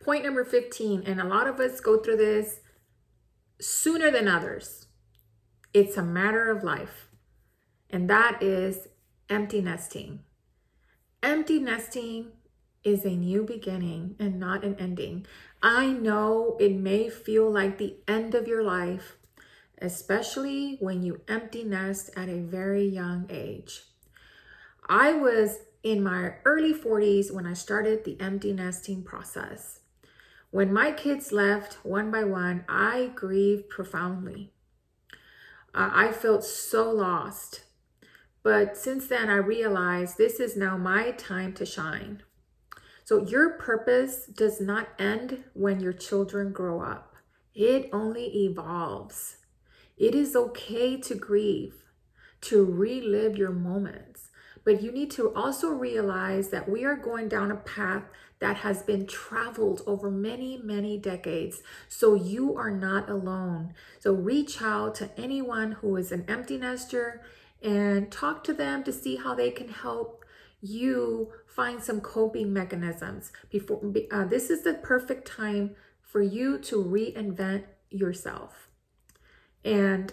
Point number 15, and a lot of us go through this sooner than others. It's a matter of life, and that is empty nesting. Empty nesting is a new beginning and not an ending. I know it may feel like the end of your life, especially when you empty nest at a very young age. I was in my early 40s when I started the empty nesting process. When my kids left one by one, I grieved profoundly. I felt so lost. But since then, I realized this is now my time to shine. So your purpose does not end when your children grow up. It only evolves. It is okay to grieve, to relive your moments. But you need to also realize that we are going down a path that has been traveled over many, many decades. So you are not alone. So reach out to anyone who is an empty nester and talk to them to see how they can help you find some coping mechanisms. This is the perfect time for you to reinvent yourself. And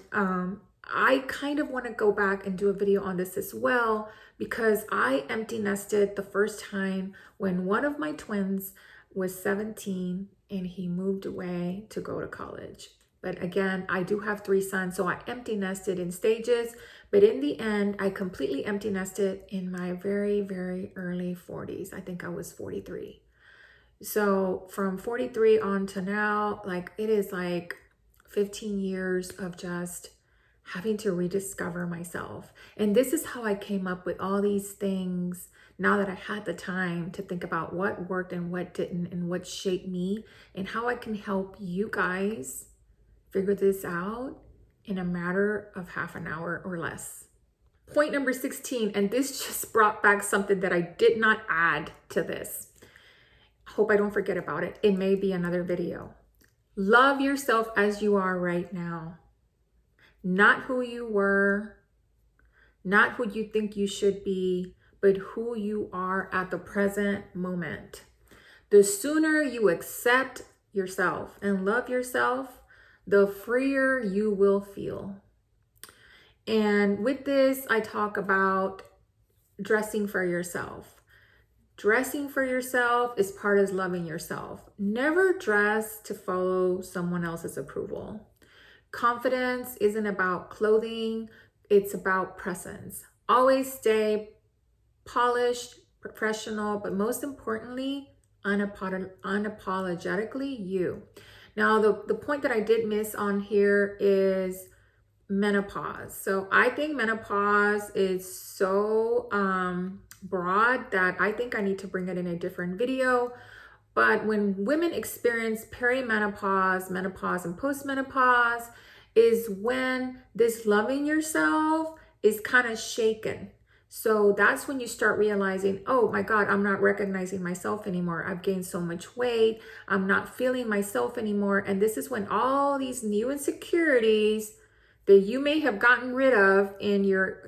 I kind of want to go back and do a video on this as well, because I empty nested the first time when one of my twins was 17 and he moved away to go to college. But again, I do have 3 sons, so I empty nested in stages. But in the end, I completely empty nested in my very, very early 40s. I think I was 43. So from 43 on to now, it is 15 years of just having to rediscover myself. And this is how I came up with all these things now that I had the time to think about what worked and what didn't and what shaped me and how I can help you guys figure this out in a matter of half an hour or less. Point number 16, and this just brought back something that I did not add to this. I hope I don't forget about it. It may be another video. Love yourself as you are right now. Not who you were, not who you think you should be, but who you are at the present moment. The sooner you accept yourself and love yourself, the freer you will feel. And with this, I talk about dressing for yourself. Dressing for yourself is part of loving yourself. Never dress to follow someone else's approval. Confidence isn't about clothing, it's about presence. Always stay polished, professional, but most importantly, unapologetically you. Now, the point that I did miss on here is menopause. So I think menopause is so broad that I think I need to bring it in a different video. But when women experience perimenopause, menopause, and postmenopause is when this loving yourself is kind of shaken. So that's when you start realizing, oh my God, I'm not recognizing myself anymore. I've gained so much weight. I'm not feeling myself anymore. And this is when all these new insecurities that you may have gotten rid of in your,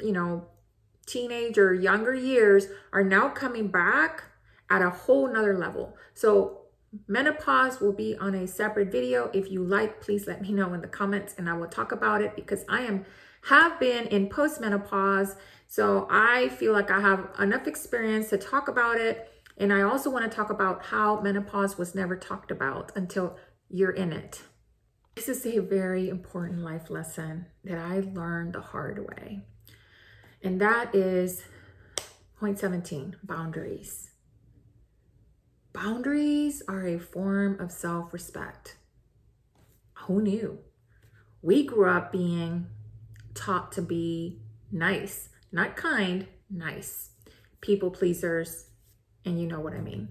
teenage or younger years are now coming back at a whole nother level. So menopause will be on a separate video. If you like, please let me know in the comments and I will talk about it, because I have been in postmenopause. So I feel like I have enough experience to talk about it. And I also want to talk about how menopause was never talked about until you're in it. This is a very important life lesson that I learned the hard way. And that is point 17, boundaries. Boundaries are a form of self-respect. Who knew? We grew up being taught to be nice, not kind, nice. People pleasers, and you know what I mean.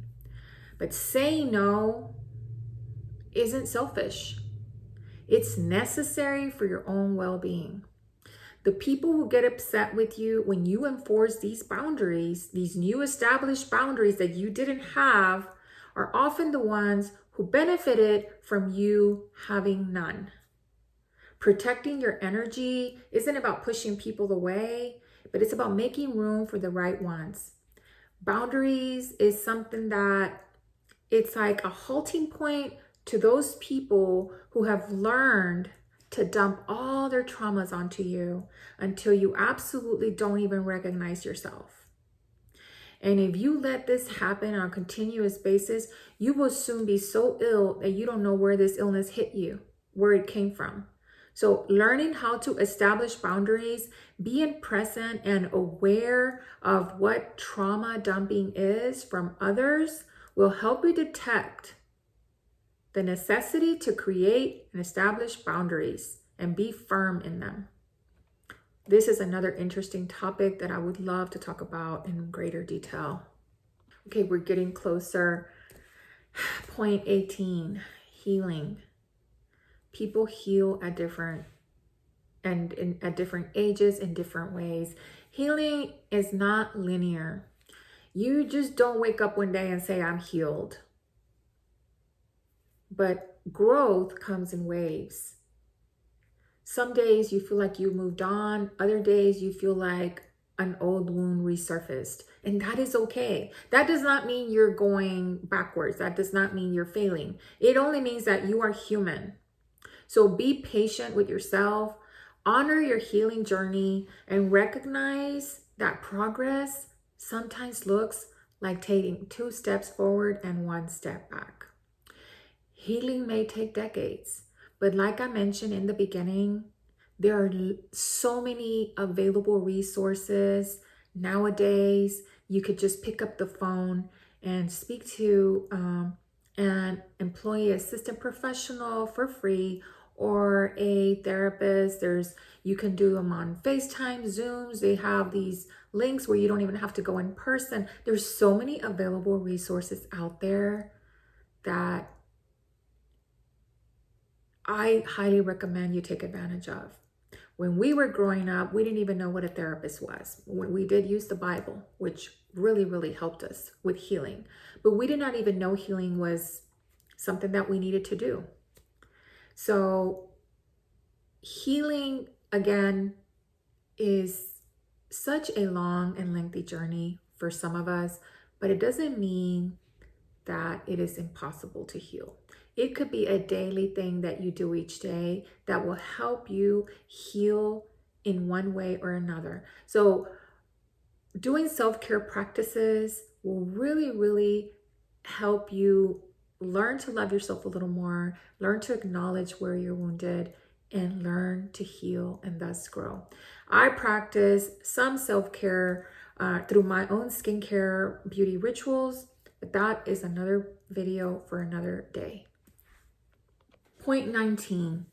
But saying no isn't selfish. It's necessary for your own well-being. The people who get upset with you when you enforce these boundaries, these new established boundaries that you didn't have, are often the ones who benefited from you having none. Protecting your energy isn't about pushing people away, but it's about making room for the right ones. Boundaries is something that it's like a halting point to those people who have learned to dump all their traumas onto you until you absolutely don't even recognize yourself. And if you let this happen on a continuous basis, you will soon be so ill that you don't know where this illness hit you, where it came from. So learning how to establish boundaries, being present and aware of what trauma dumping is from others will help you detect the necessity to create and establish boundaries and be firm in them. This is another interesting topic that I would love to talk about in greater detail. Okay, we're getting closer. Point 18, healing. People heal at different ages in different ways. Healing is not linear. You just don't wake up one day and say, I'm healed. But growth comes in waves. Some days you feel like you moved on. Other days you feel like an old wound resurfaced. And that is okay. That does not mean you're going backwards. That does not mean you're failing. It only means that you are human. So be patient with yourself. Honor your healing journey and recognize that progress sometimes looks like taking 2 steps forward and 1 step back. Healing may take decades, but like I mentioned in the beginning, there are so many available resources nowadays. You could just pick up the phone and speak to an employee assistant professional for free, or a therapist. You can do them on FaceTime, Zooms. They have these links where you don't even have to go in person. There's so many available resources out there that I highly recommend you take advantage of. When we were growing up, we didn't even know what a therapist was. We did use the Bible, which really, really helped us with healing. But we did not even know healing was something that we needed to do. So healing, again, is such a long and lengthy journey for some of us, but it doesn't mean that it is impossible to heal. It could be a daily thing that you do each day that will help you heal in one way or another. So doing self-care practices will really, really help you learn to love yourself a little more, learn to acknowledge where you're wounded, and learn to heal and thus grow. I practice some self-care through my own skincare beauty rituals, but that is another video for another day. Point 19,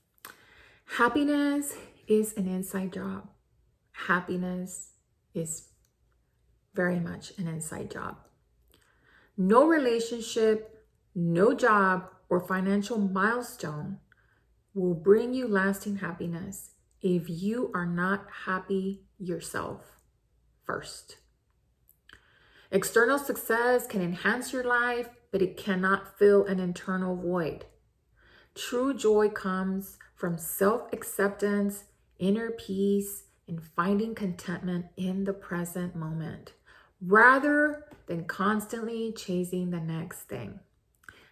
happiness is an inside job. Happiness is very much an inside job. No relationship, no job, or financial milestone will bring you lasting happiness if you are not happy yourself first. External success can enhance your life, but it cannot fill an internal void. True joy comes from self-acceptance, inner peace, and finding contentment in the present moment, rather than constantly chasing the next thing.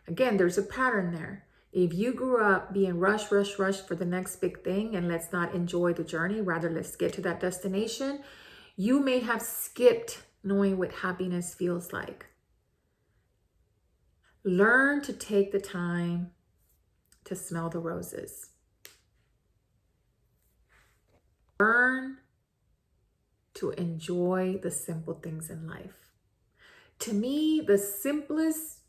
Again, there's a pattern there. If you grew up being rush for the next big thing, and let's not enjoy the journey, rather let's get to that destination, you may have skipped knowing what happiness feels like. Learn to take the time to smell the roses. Learn to enjoy the simple things in life. To me, the simplest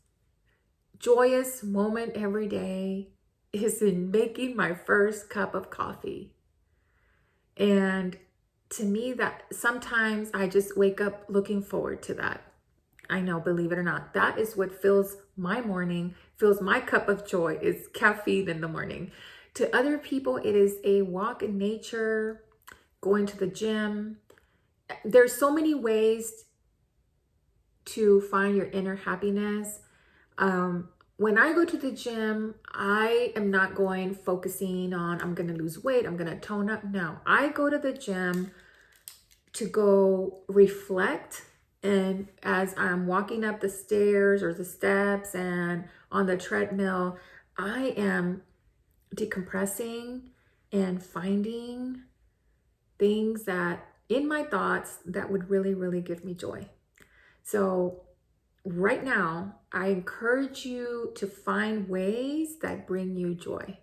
joyous moment every day is in making my first cup of coffee. And to me, that sometimes I just wake up looking forward to that. I know, believe it or not, that is what fills my morning, fills my cup of joy, is caffeine in the morning. To other people, it is a walk in nature, going to the gym. There's so many ways to find your inner happiness. When I go to the gym, I am not focusing on, I'm going to lose weight, I'm going to tone up. No, I go to the gym to go reflect And as I'm walking up the stairs or the steps and on the treadmill, I am decompressing and finding things that in my thoughts that would really, really give me joy. So right now, I encourage you to find ways that bring you joy.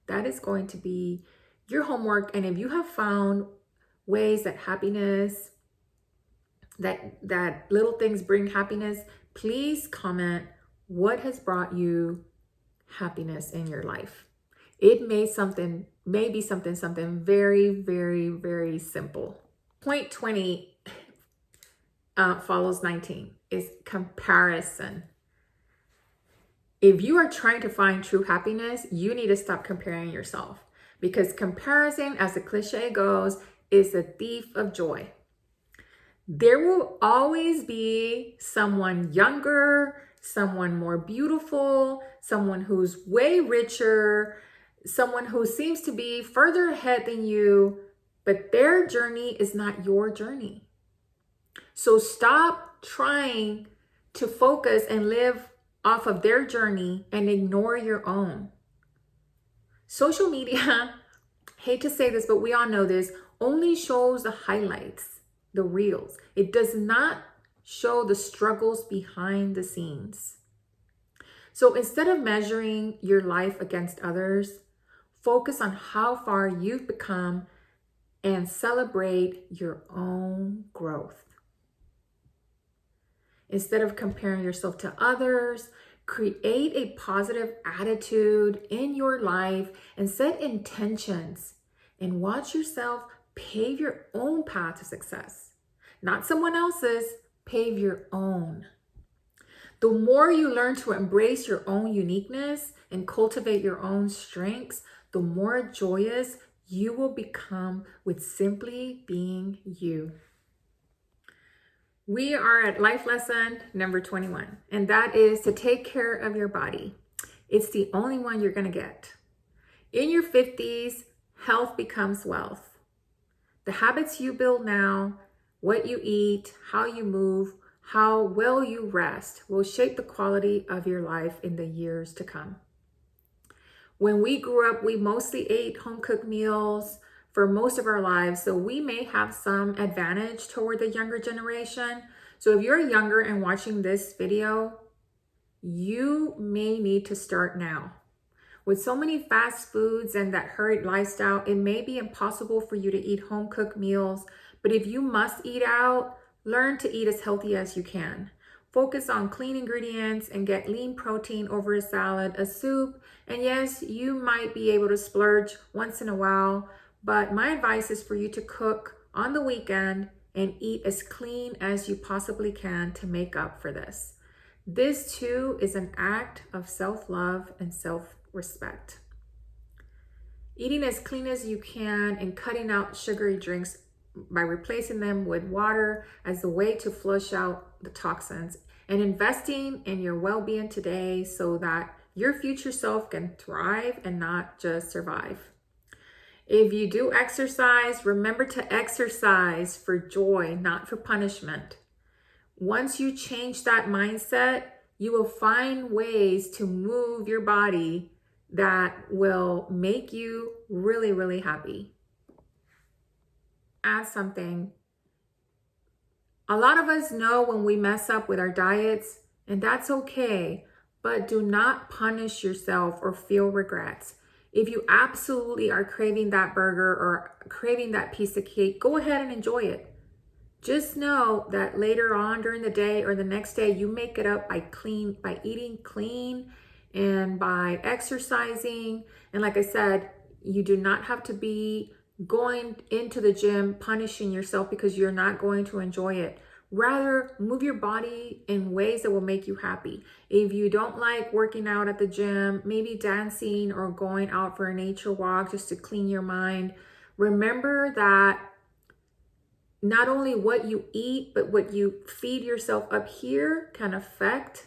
That is going to be your homework. And if you have found ways that happiness, that little things bring happiness, please comment what has brought you happiness in your life. It may be something very, very, very simple. Point 20 follows 19 is comparison. If you are trying to find true happiness, you need to stop comparing yourself, because comparison, as the cliche goes, is the thief of joy. There will always be someone younger, someone more beautiful, someone who's way richer, someone who seems to be further ahead than you, but their journey is not your journey. So stop trying to focus and live off of their journey and ignore your own. Social media, hate to say this, but we all know this, only shows the highlights, the reels. It does not show the struggles behind the scenes. So instead of measuring your life against others, focus on how far you've become and celebrate your own growth. Instead of comparing yourself to others, create a positive attitude in your life and set intentions and watch yourself pave your own path to success. Not someone else's, pave your own. The more you learn to embrace your own uniqueness and cultivate your own strengths, the more joyous you will become with simply being you. We are at life lesson number 21, and that is to take care of your body. It's the only one you're going to get. In your 50s, health becomes wealth. The habits you build now, what you eat, how you move, how well you rest will shape the quality of your life in the years to come. When we grew up, we mostly ate home-cooked meals for most of our lives, so we may have some advantage toward the younger generation. So if you're younger and watching this video, you may need to start now. With so many fast foods and that hurried lifestyle, it may be impossible for you to eat home-cooked meals, but if you must eat out, learn to eat as healthy as you can. Focus on clean ingredients and get lean protein over a salad, a soup, and yes, you might be able to splurge once in a while, but my advice is for you to cook on the weekend and eat as clean as you possibly can to make up for this. This too is an act of self-love and self-respect. Eating as clean as you can and cutting out sugary drinks by replacing them with water as a way to flush out the toxins, and investing in your well-being today so that your future self can thrive and not just survive. If you do exercise, remember to exercise for joy, not for punishment. Once you change that mindset, you will find ways to move your body that will make you really, really happy. Add something. A lot of us know when we mess up with our diets, and that's okay, but do not punish yourself or feel regrets. If you absolutely are craving that burger or craving that piece of cake, go ahead and enjoy it. Just know that later on during the day or the next day, you make it up by eating clean and by exercising. And like I said, you do not have to be going into the gym punishing yourself because you're not going to enjoy it. Rather, move your body in ways that will make you happy. If you don't like working out at the gym, maybe dancing or going out for a nature walk just to clean your mind, remember that not only what you eat, but what you feed yourself up here can affect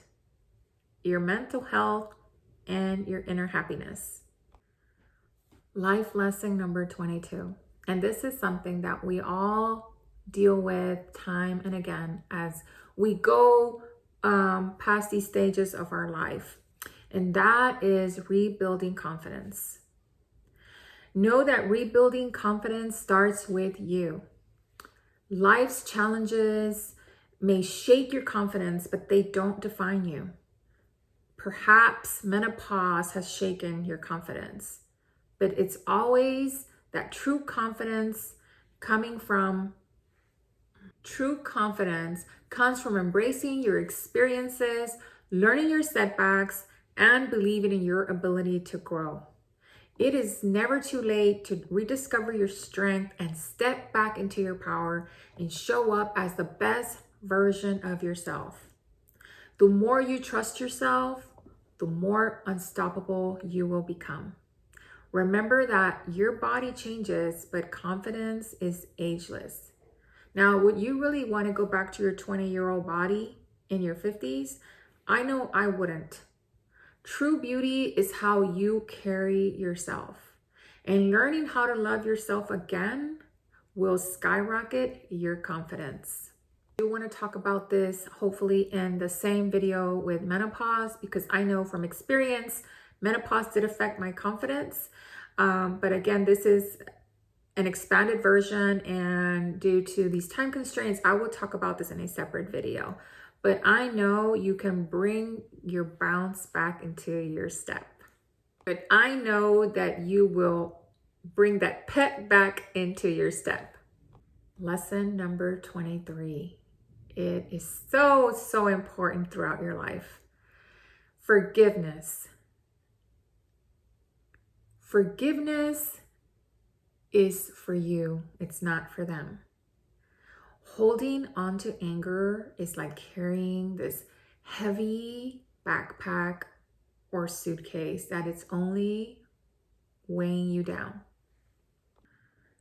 your mental health and your inner happiness. Life lesson number 22. And this is something that we all deal with time and again as we go past these stages of our life. And that is rebuilding confidence. Know that rebuilding confidence starts with you. Life's challenges may shake your confidence, but they don't define you. Perhaps menopause has shaken your confidence, but it's always that true confidence comes from embracing your experiences, learning your setbacks, and believing in your ability to grow. It is never too late to rediscover your strength and step back into your power and show up as the best version of yourself. The more you trust yourself, the more unstoppable you will become. Remember that your body changes, but confidence is ageless. Now, would you really want to go back to your 20-year-old body in your 50s? I know I wouldn't. True beauty is how you carry yourself. And learning how to love yourself again will skyrocket your confidence. I want to talk about this hopefully in the same video with menopause, because I know from experience, menopause did affect my confidence. But again, this is an expanded version, and due to these time constraints, I will talk about this in a separate video. But I know you can bring your bounce back into your step. But I know that you will bring that pep back into your step. Lesson number 23. It is so, so important throughout your life. Forgiveness. Forgiveness is for you. It's not for them. Holding on to anger is like carrying this heavy backpack or suitcase that it's only weighing you down.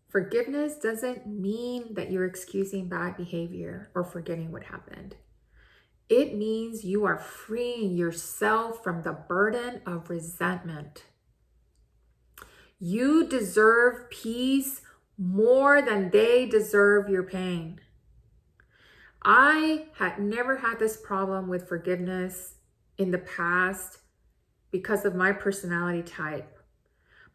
Forgiveness doesn't mean that you're excusing bad behavior or forgetting what happened. It means you are freeing yourself from the burden of resentment. You deserve peace more than they deserve your pain. I had never had this problem with forgiveness in the past because of my personality type.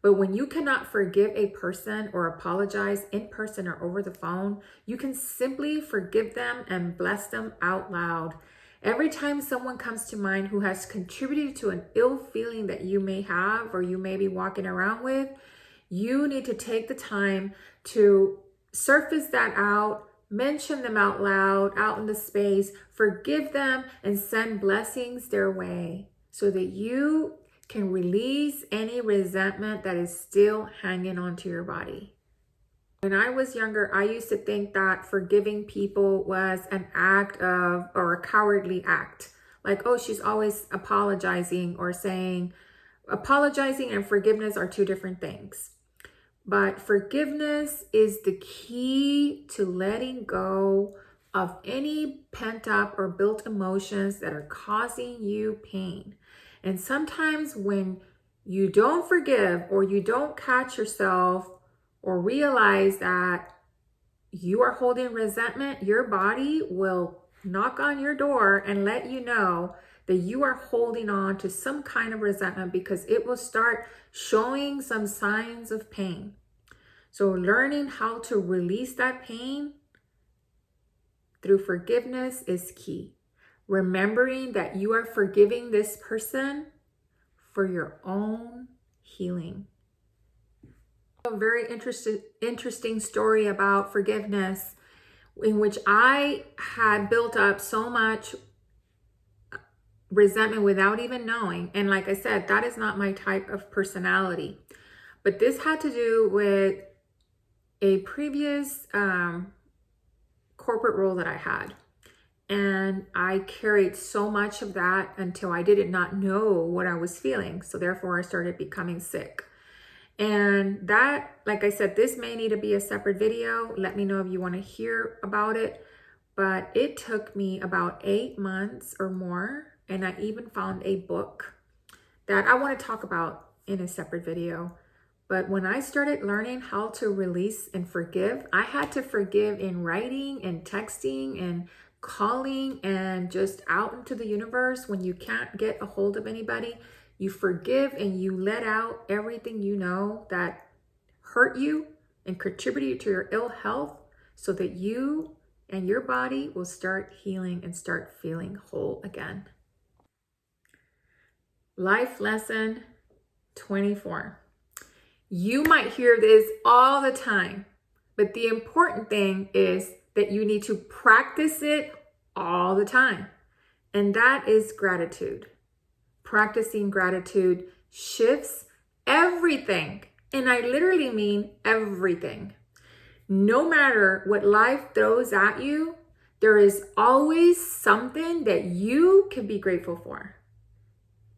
But when you cannot forgive a person or apologize in person or over the phone, you can simply forgive them and bless them out loud. Every time someone comes to mind who has contributed to an ill feeling that you may have or you may be walking around with, you need to take the time to surface that out, mention them out loud, out in the space, forgive them, and send blessings their way so that you can release any resentment that is still hanging onto your body. When I was younger, I used to think that forgiving people was an act of, or a cowardly act. Like, oh, she's always apologizing, or saying apologizing and forgiveness are two different things. But forgiveness is the key to letting go of any pent up or built emotions that are causing you pain. And sometimes when you don't forgive, or you don't catch yourself or realize that you are holding resentment, your body will knock on your door and let you know that you are holding on to some kind of resentment, because it will start showing some signs of pain. So learning how to release that pain through forgiveness is key. Remembering that you are forgiving this person for your own healing. A very interesting story about forgiveness, in which I had built up so much resentment without even knowing. And like I said, that is not my type of personality. But this had to do with a previous corporate role that I had. And I carried so much of that until I did not know what I was feeling. So therefore I started becoming sick. And that, like I said, this may need to be a separate video. Let me know if you want to hear about it. But it took me about 8 months or more. And I even found a book that I want to talk about in a separate video. But when I started learning how to release and forgive, I had to forgive in writing and texting and calling and just out into the universe. When you can't get a hold of anybody, you forgive and you let out everything you know that hurt you and contributed to your ill health, so that you and your body will start healing and start feeling whole again. Life lesson 24. You might hear this all the time, but the important thing is that you need to practice it all the time. And that is gratitude. Practicing gratitude shifts everything. And I literally mean everything. No matter what life throws at you, there is always something that you can be grateful for.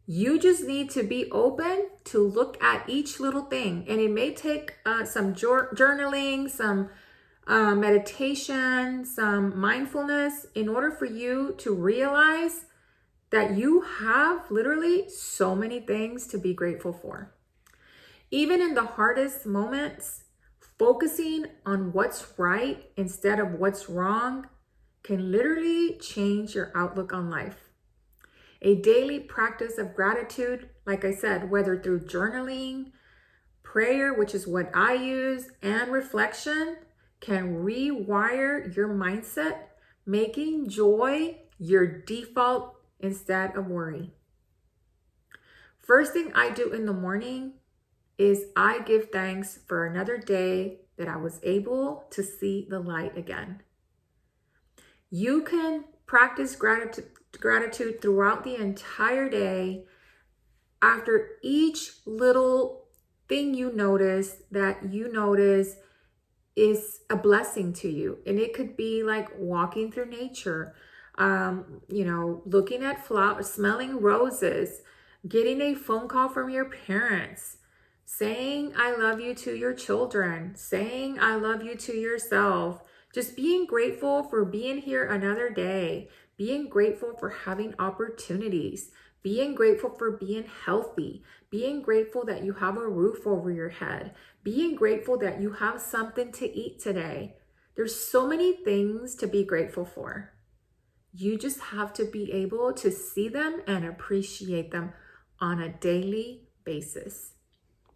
You just need to be open to look at each little thing. And it may take some journaling, some meditation, some mindfulness in order for you to realize that you have literally so many things to be grateful for. Even in the hardest moments, focusing on what's right instead of what's wrong can literally change your outlook on life. A daily practice of gratitude, like I said, whether through journaling, prayer, which is what I use, and reflection, can rewire your mindset, making joy your default instead of worry. First thing I do in the morning is I give thanks for another day that I was able to see the light again. You can practice gratitude throughout the entire day. After each little thing you notice that you notice is a blessing to you. And it could be like walking through nature, looking at flowers, smelling roses, getting a phone call from your parents, saying I love you to your children, saying I love you to yourself, just being grateful for being here another day, being grateful for having opportunities, being grateful for being healthy, being grateful that you have a roof over your head, being grateful that you have something to eat today. There's so many things to be grateful for. You just have to be able to see them and appreciate them on a daily basis.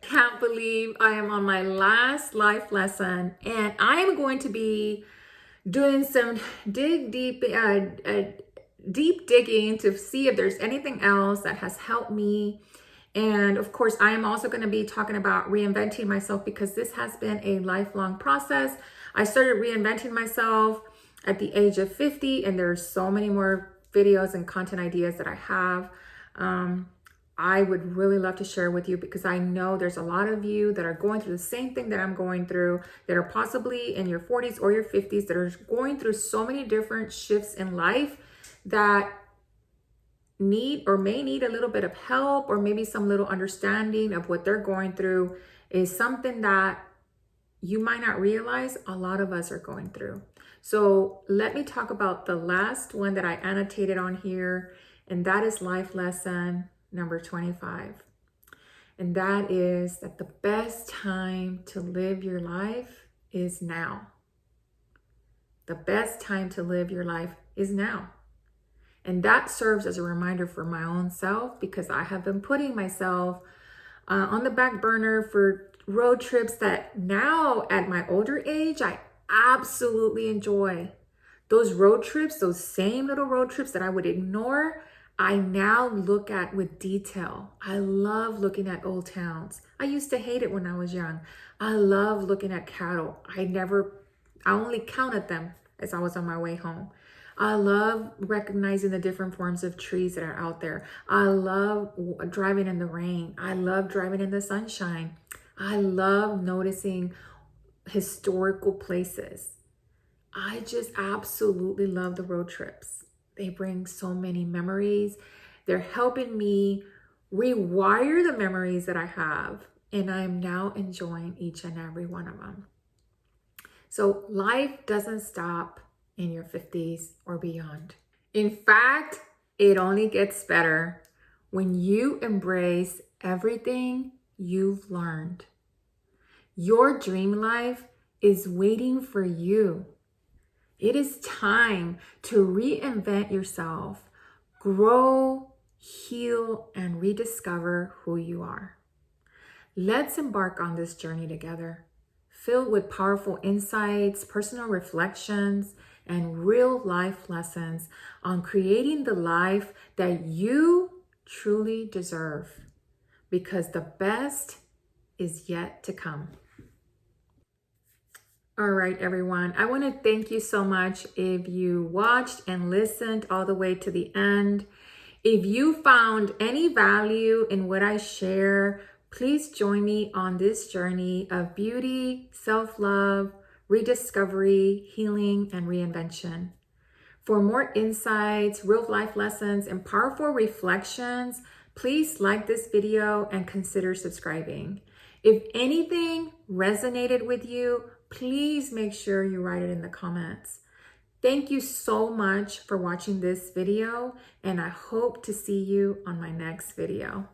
Can't believe I am on my last life lesson, and I am going to be doing some deep digging to see if there's anything else that has helped me. And of course, I am also going to be talking about reinventing myself, because this has been a lifelong process. I started reinventing myself at the age of 50, and there's so many more videos and content ideas that I have. I would really love to share with you, because I know there's a lot of you that are going through the same thing that I'm going through, that are possibly in your 40s or your 50s, that are going through so many different shifts in life, that need or may need a little bit of help, or maybe some little understanding of what they're going through is something that you might not realize a lot of us are going through. So let me talk about the last one that I annotated on here, and that is life lesson number 25. And that is that the best time to live your life is now. The best time to live your life is now. And that serves as a reminder for my own self, because I have been putting myself on the back burner for road trips that now at my older age, I absolutely enjoy. Those road trips, those same little road trips that I would ignore, I now look at with detail. I love looking at old towns. I used to hate it when I was young. I love looking at cattle. I only counted them as I was on my way home. I love recognizing the different forms of trees that are out there. I love driving in the rain. I love driving in the sunshine. I love noticing historical places. I just absolutely love the road trips. They bring so many memories. They're helping me rewire the memories that I have, and I'm now enjoying each and every one of them. So life doesn't stop in your 50s or beyond. In fact, it only gets better when you embrace everything you've learned. Your dream life is waiting for you. It is time to reinvent yourself, grow, heal, and rediscover who you are. Let's embark on this journey together, filled with powerful insights, personal reflections, and real life lessons on creating the life that you truly deserve, because the best is yet to come. All right, everyone. I want to thank you so much if you watched and listened all the way to the end. If you found any value in what I share, please join me on this journey of beauty, self-love, rediscovery, healing, and reinvention. For more insights, real life lessons, and powerful reflections, please like this video and consider subscribing. If anything resonated with you, please make sure you write it in the comments. Thank you so much for watching this video, and I hope to see you on my next video.